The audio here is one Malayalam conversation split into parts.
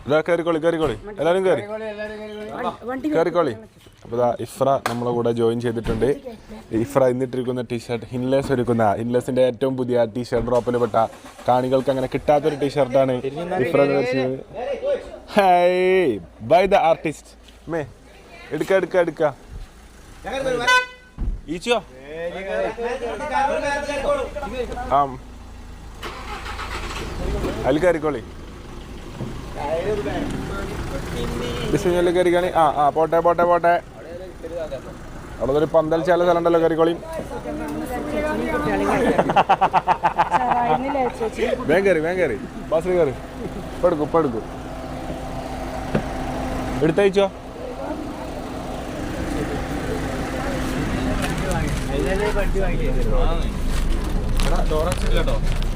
ഇതാ കയറിക്കോളി എല്ലാവരും കയറിക്കോളി. അപ്പോൾ ഇതാ ഇഫ്ര നമ്മളെ കൂടെ ജോയിൻ ചെയ്തിട്ടുണ്ട്. ഇഫ്ര ഇന്നിട്ടിരിക്കുന്ന ടീഷർട്ട് ഹിൻലെസിന്റെ ഏറ്റവും പുതിയ ടീഷർട്ട് ഡ്രോപ്പിൽ പെട്ട കാണികൾക്ക് അങ്ങനെ കിട്ടാത്തൊരു ടീഷർട്ടാണ് ഇഫ്ര ധരിച്ചത്. Hey by the artist may എടുക്ക ഈച്ചോ അതിൽ കയറിക്കോളി. കയറിക്കാണി. പോട്ടെ അവിടെ ഒരു പന്തൽ ചില സ്ഥലം ഉണ്ടല്ലോ, കയറിക്കോളി. വേഗം കയറി ബസ്സിൽ കയറി. ഇപ്പം എടുക്കും എടുത്തയച്ചോ.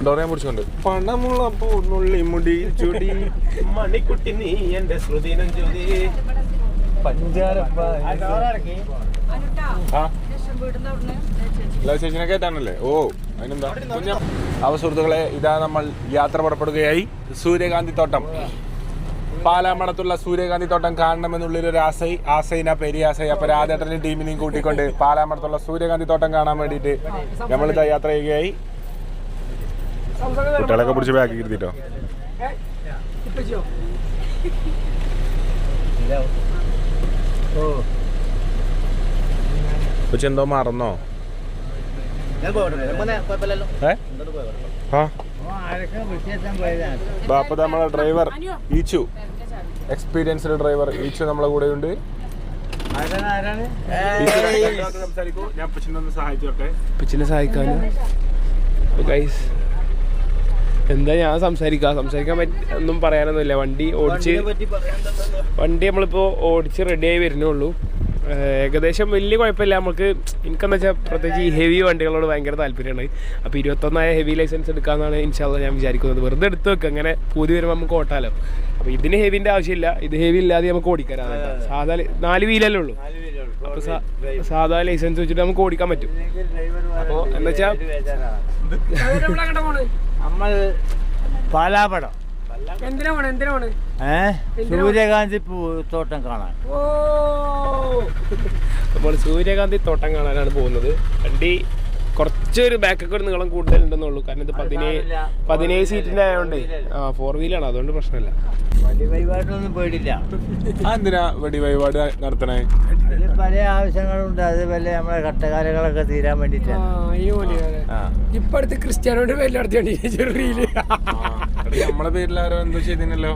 ഡോറയെ പിടിച്ചോണ്ട് പണമുള്ള പൂന്നുള്ളി മുടി ചുടി മണിക്കുട്ടി നീ എന്റെ ശ്രുതിനം ചൊല്ലി ചേച്ചിനെ കേട്ടാണല്ലേ. ഓ അതിനെന്താ. സുഹൃത്തുക്കളെ, ഇതാ നമ്മൾ യാത്ര പുറപ്പെടുകയായി. സൂര്യകാന്തി തോട്ടം, പാലാമണത്തുള്ള സൂര്യകാന്തി തോട്ടം കാണണമെന്നുള്ളൊരു ആസൈന പെരിയ ആസൈ. അപ്പൊ രാധേട്ടനും ടീമിനെയും കൂട്ടിക്കൊണ്ട് പാലാമണത്തുള്ള സൂര്യകാന്തി തോട്ടം കാണാൻ വേണ്ടിയിട്ട് നമ്മളിതാ യാത്ര ചെയ്യുകയായി. കുട്ടികളൊക്കെ പിടിച്ച് ബാക്കി ഇരുത്തിട്ടോ. എന്തോ മറന്നോ? അപ്പൊ നമ്മളെ ഡ്രൈവർ ഈച്ചു, എക്സ്പീരിയൻസ്ഡ് ഡ്രൈവർ ഈച്ചു നമ്മളെ കൂടെ ഉണ്ട്. ഞാൻ പിച്ചിനൊന്ന് സഹായിച്ചോട്ടെ. പിച്ചിനെ സഹായിക്കാനും എന്താ ഞാൻ സംസാരിക്കാൻ ഒന്നും പറയാനൊന്നുമില്ല. വണ്ടി നമ്മളിപ്പോ ഓടിച്ച് റെഡിയായി വരുന്നുള്ളൂ. ഏകദേശം വലിയ കുഴപ്പമില്ല നമുക്ക്. എനിക്കെന്താ വെച്ചാൽ പ്രത്യേകിച്ച് ഈ ഹെവി വണ്ടികളോട് ഭയങ്കര താല്പര്യമാണ്. അപ്പോൾ 21 ഹെവി ലൈസൻസ് എടുക്കാമെന്നാണ് ഇൻഷാല്ലാ ഞാൻ വിചാരിക്കുന്നത്. വെറുതെ എടുത്ത് വെക്കുക, അങ്ങനെ പൂതി വരുമ്പോൾ നമുക്ക് ഓട്ടാലോ. അപ്പോൾ ഇതിന് ഹെവിൻ്റെ ആവശ്യമില്ല. ഇത് ഹെവി ഇല്ലാതെ നമുക്ക് ഓടിക്കാം. സാധാ 4 വീലല്ലേ ഉള്ളൂ. അപ്പോൾ സാധാ ലൈസൻസ് വെച്ചിട്ട് നമുക്ക് ഓടിക്കാൻ പറ്റും. അപ്പോൾ എന്താ വെച്ചാൽ പാലാപടം സൂര്യകാന്തി തോട്ടം കാണാൻ. അപ്പോൾ സൂര്യകാന്തി തോട്ടം കാണാനാണ് പോകുന്നത്. വണ്ടി കുറച്ചൊരു ബാക്കൊക്കെ ഒരു നീളം കൂടുതലുണ്ടെന്നുള്ളൂ. കാരണം ഇത് 17 സീറ്റിന്റെ ആയതുകൊണ്ട് 4 വീലാണ്, അതുകൊണ്ട് പ്രശ്നമില്ല. വഴിപാടൊന്നും പേടില്ല. എന്തിനാ വെടി വഴിപാട് നടത്തണേ? പല ആവശ്യങ്ങളുണ്ട്. അതുപോലെ നമ്മളെ കട്ടകാലങ്ങളൊക്കെ തീരാൻ വേണ്ടിട്ടാണ്. ഇപ്പൊ അടുത്ത് ക്രിസ്ത്യാനോന്റെ പേരിൽ നടത്തിയാണ് നമ്മളെ പേരിൽ ആരോ എന്തോ ചെയ്തിനല്ലോ.